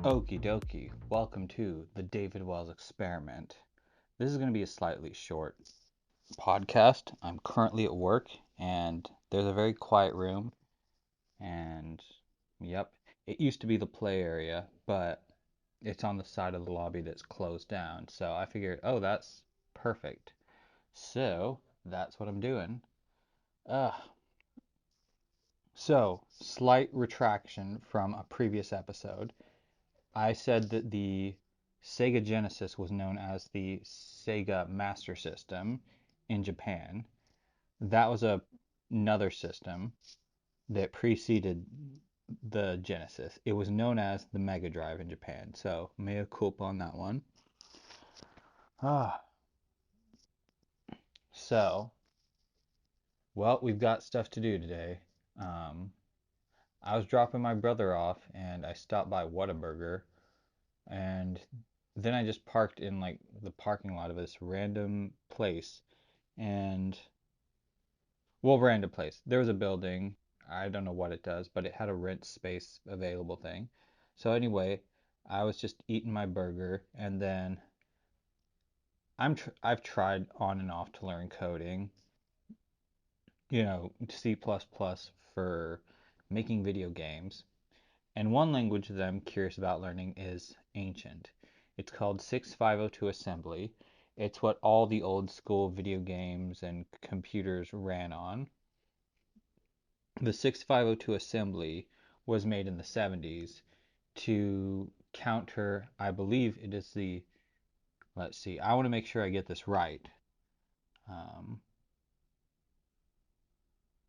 Okie dokie, welcome to the David Wells Experiment. This is going to be a slightly short podcast. I'm currently at work and there's a very quiet room. And yep, it used to be the play area, but it's on the side of the lobby that's closed down. So I figured, oh, that's perfect. So that's what I'm doing. Uh, slight retraction from a previous episode. I said that the Sega Genesis was known as the Sega Master System in Japan. That was another system that preceded the Genesis. It was known as the Mega Drive in Japan. So, mea culpa on that one. Ah, so, well, we've got stuff to do today. Um, I was dropping my brother off and I stopped by Whataburger and then I just parked in like the parking lot of this random place and random place. There was a building. I don't know what it does, but it had a rent space available thing. So anyway, I was just eating my burger and then I've tried on and off to learn coding, C++ for making video games. And one language that I'm curious about learning is Ancient. It's called 6502 assembly. It's what all the old school video games and computers ran on. The 6502 assembly was made in the 70s to counter, I believe it is let's see, I want to make sure I get this right. Um,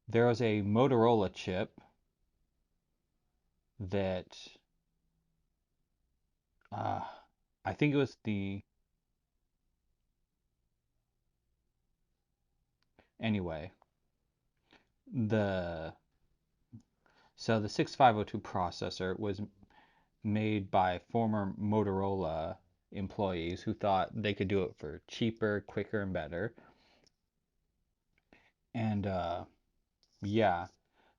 there was a Motorola chip that, uh, I think it was anyway, the, so the 6502 processor was made by former Motorola employees who thought they could do it for cheaper, quicker, and better. And yeah,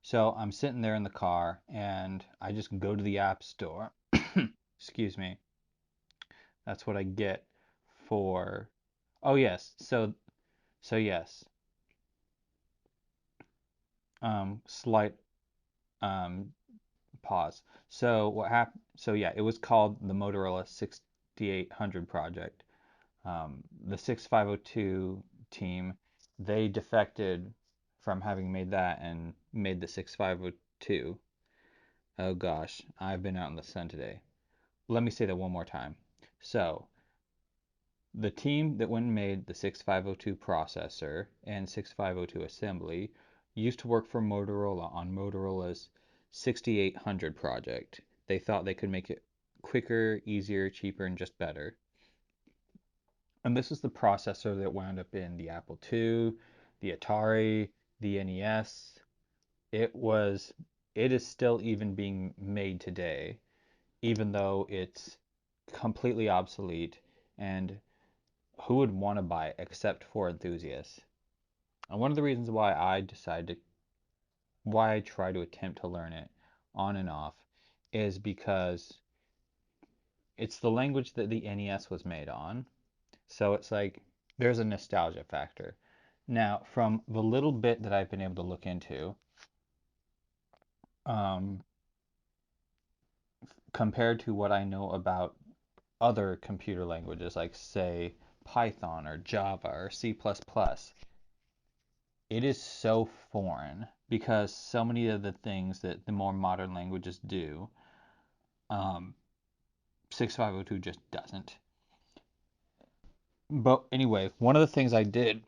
so I'm sitting there in the car and I just go to the App Store. Excuse me. That's what I get for. Oh yes. So yes. Slight um pause. So what happened? So yeah, it was called the Motorola 6800 project. The 6502 team, they defected from having made that and made the 6502. Oh gosh, I've been out in the sun today. Let me say that one more time. So, the team that went and made the 6502 processor and 6502 assembly used to work for Motorola on Motorola's 6800 project. They thought they could make it quicker, easier, cheaper, and just better. And this is the processor that wound up in the Apple II, the Atari, the NES. It was, it is still even being made today, even though it's completely obsolete and who would want to buy it except for enthusiasts? And one of the reasons why I try to attempt to learn it on and off is because it's the language that the NES was made on. So it's like there's a nostalgia factor. Now, from the little bit that I've been able to look into, um, compared to what I know about other computer languages, like say Python or Java or C++, it is so foreign because so many of the things that the more modern languages do, um, 6502 just doesn't. But anyway, one of the things I did,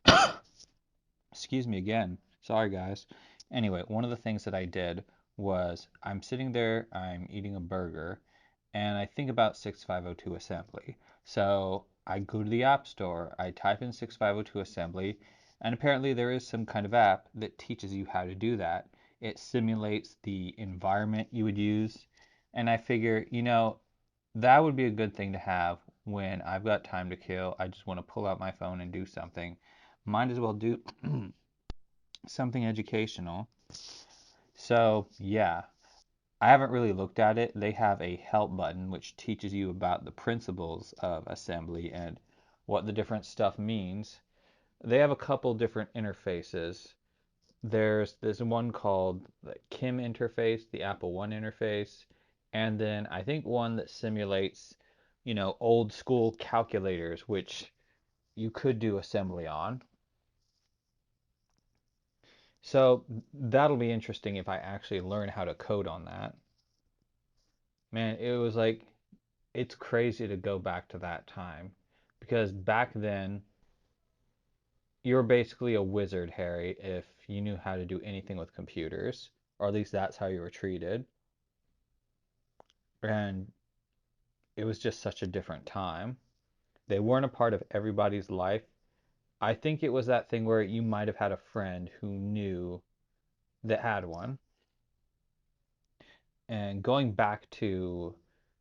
excuse me again, sorry guys. Anyway, one of the things that I did was I'm sitting there, I'm eating a burger, and I think about 6502 assembly. So I go to the App Store, I type in 6502 assembly, and apparently there is some kind of app that teaches you how to do that. It simulates the environment you would use, and I figure, that would be a good thing to have when I've got time to kill. I just want to pull out my phone and do something. Might as well do something educational. So, yeah, I haven't really looked at it. They have a help button which teaches you about the principles of assembly and what the different stuff means. They have a couple different interfaces. There's this one called the Kim interface, the Apple One interface, and then I think one that simulates, old school calculators, which you could do assembly on. So that'll be interesting if I actually learn how to code on that. Man, it was like, it's crazy to go back to that time because back then you were basically a wizard, Harry, if you knew how to do anything with computers, or at least that's how you were treated. And it was just such a different time. They weren't a part of everybody's life. I think it was that thing where you might have had a friend who knew that had one. And going back to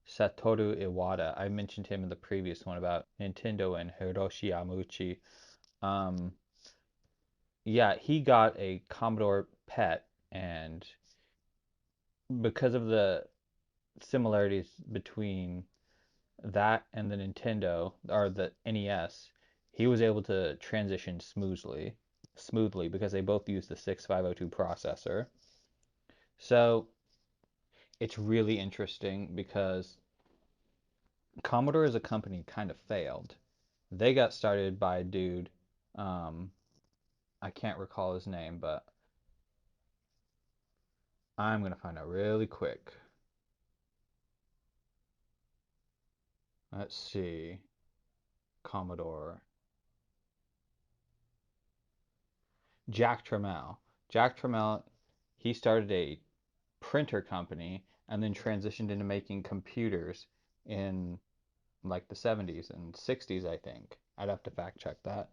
Satoru Iwata, I mentioned him in the previous one about Nintendo and Hiroshi Yamauchi. Um, yeah, he got a Commodore PET, and because of the similarities between that and the Nintendo or the NES, he was able to transition smoothly because they both use the 6502 processor. So it's really interesting because Commodore as a company kind of failed. They got started by a dude, um, I can't recall his name, but I'm gonna find out really quick. Let's see, Commodore. Jack Tramiel. Jack Tramiel, he started a printer company and then transitioned into making computers in like the 70s and 60s, I think. I'd have to fact check that.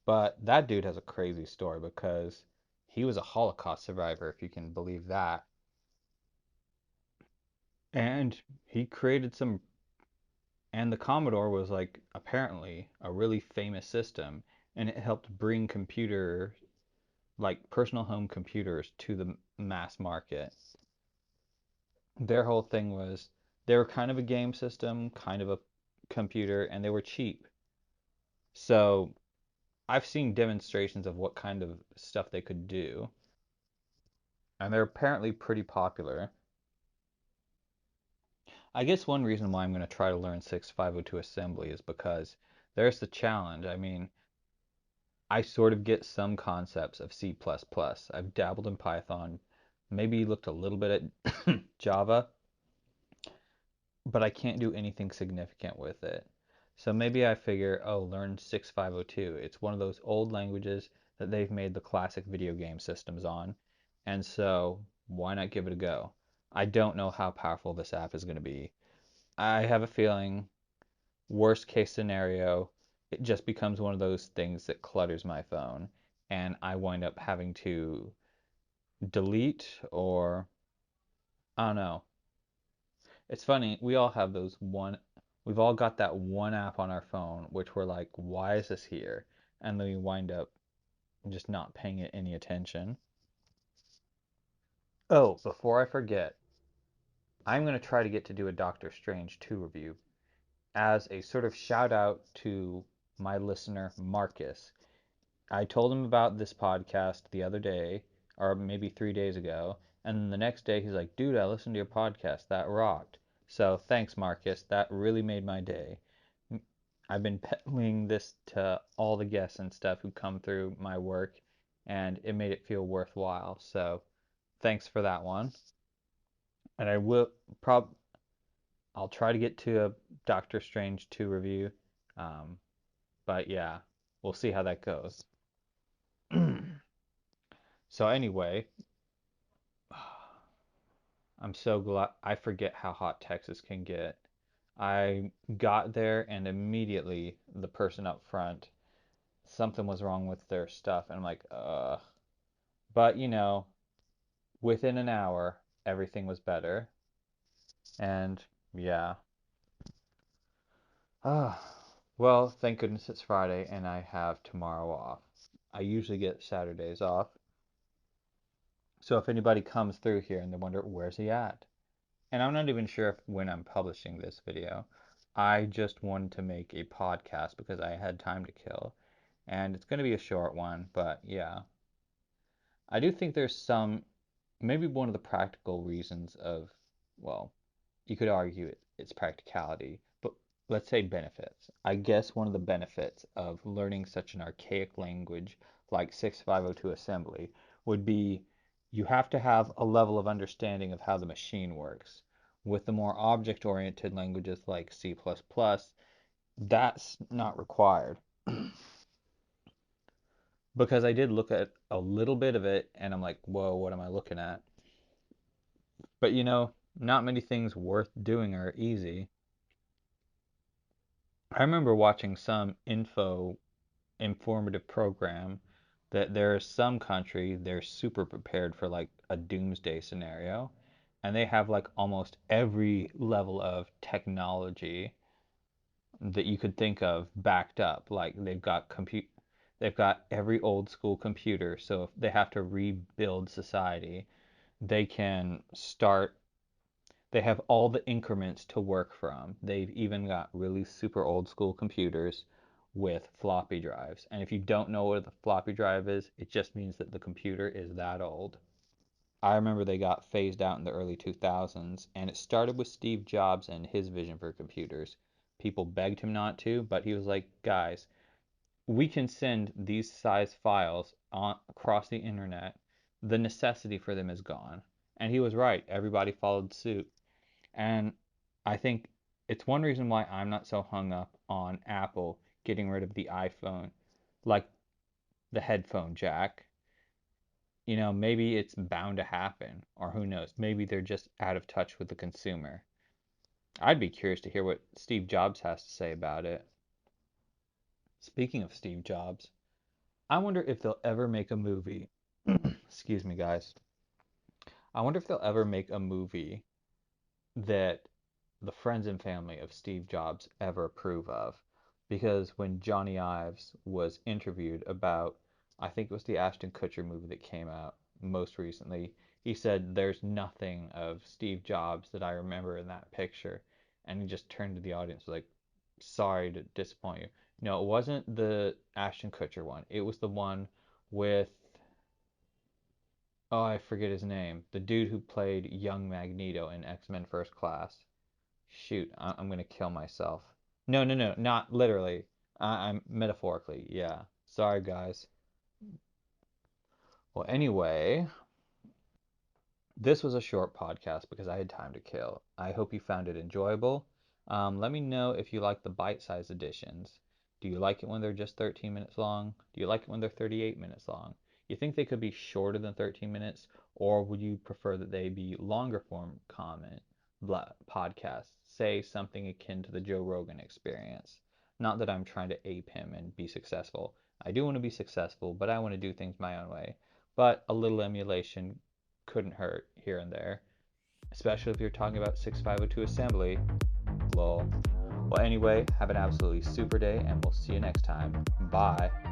But that dude has a crazy story because he was a Holocaust survivor, if you can believe that. And he created some, and the Commodore was like apparently a really famous system, and it helped bring like personal home computers to the mass market. Their whole thing was they were kind of a game system, kind of a computer, and they were cheap. So I've seen demonstrations of what kind of stuff they could do, and they're apparently pretty popular. I guess one reason why I'm going to try to learn 6502 assembly is because there's the challenge. I mean, I sort of get some concepts of C++. plus plus. I've dabbled in Python, maybe looked a little bit at Java, but I can't do anything significant with it. So maybe I figure, oh, learn 6502. It's one of those old languages that they've made the classic video game systems on. And so why not give it a go? I don't know how powerful this app is going to be. I have a feeling, worst case scenario, it just becomes one of those things that clutters my phone. And I wind up having to delete or, I don't know, it's funny, we've all got that one app on our phone which we're like, why is this here? And then we wind up just not paying it any attention. Oh, before I forget, I'm going to try to get to do a Doctor Strange 2 review as a sort of shout out to my listener, Marcus. I told him about this podcast the other day, or maybe 3 days ago, and then the next day he's like, dude, I listened to your podcast. That rocked. So thanks, Marcus. That really made my day. I've been peddling this to all the guests and stuff who come through my work, and it made it feel worthwhile. So thanks for that one. And I'll try to get to a Doctor Strange 2 review. Um, but yeah, we'll see how that goes. So anyway, I'm so glad I forget how hot Texas can get. I got there and immediately the person up front, something was wrong with their stuff, and I'm like, ugh. But within an hour, everything was better. And yeah. Ah, well, thank goodness it's Friday and I have tomorrow off. I usually get Saturdays off. So if anybody comes through here and they wonder, where's he at? and I'm not even sure if when I'm publishing this video, I just wanted to make a podcast because I had time to kill. And it's going to be a short one, but yeah. I do think there's maybe one of the practical reasons of, well, you could argue it's practicality, but let's say benefits. I guess one of the benefits of learning such an archaic language like 6502 assembly would be you have to have a level of understanding of how the machine works. With the more object-oriented languages like C++, that's not required. Because I did look at a little bit of it and I'm like, whoa, what am I looking at? But not many things worth doing are easy. I remember watching some informative program that there's some country they're super prepared for like a doomsday scenario, and they have like almost every level of technology that you could think of backed up. Like they've got every old school computer, so if they have to rebuild society, they can start they have all the increments to work from. They've even got really super old school computers with floppy drives. And if you don't know what a floppy drive is, it just means that the computer is that old. I remember they got phased out in the early 2000s, and it started with Steve Jobs and his vision for computers. People begged him not to, but he was like, guys, we can send these size files across the internet. The necessity for them is gone. And he was right. Everybody followed suit. And I think it's one reason why I'm not so hung up on Apple getting rid of the iPhone, like the headphone jack. Maybe it's bound to happen, or who knows, maybe they're just out of touch with the consumer. I'd be curious to hear what Steve Jobs has to say about it. Speaking of Steve Jobs, I wonder if they'll ever make a movie. Excuse me, guys. I wonder if they'll ever make a movie that the friends and family of Steve Jobs ever approve of. Because when Johnny Ives was interviewed about, I think it was the Ashton Kutcher movie that came out most recently, he said, there's nothing of Steve Jobs that I remember in that picture. And he just turned to the audience like, sorry to disappoint you. No, it wasn't the Ashton Kutcher one. It was the one with, oh, I forget his name. The dude who played young Magneto in X-Men First Class. Shoot, I'm gonna kill myself. No, no, no, not literally. I'm metaphorically, yeah. Sorry, guys. Well, anyway, this was a short podcast because I had time to kill. I hope you found it enjoyable. Let me know if you like the bite-sized editions. Do you like it when they're just 13 minutes long? Do you like it when they're 38 minutes long? You think they could be shorter than 13 minutes, or would you prefer that they be longer form podcasts? Say something akin to the Joe Rogan experience. Not that I'm trying to ape him and be successful. I do want to be successful, but I want to do things my own way. But a little emulation couldn't hurt here and there, especially if you're talking about 6502 assembly. Lol. Well, anyway, have an absolutely super day, and we'll see you next time. Bye.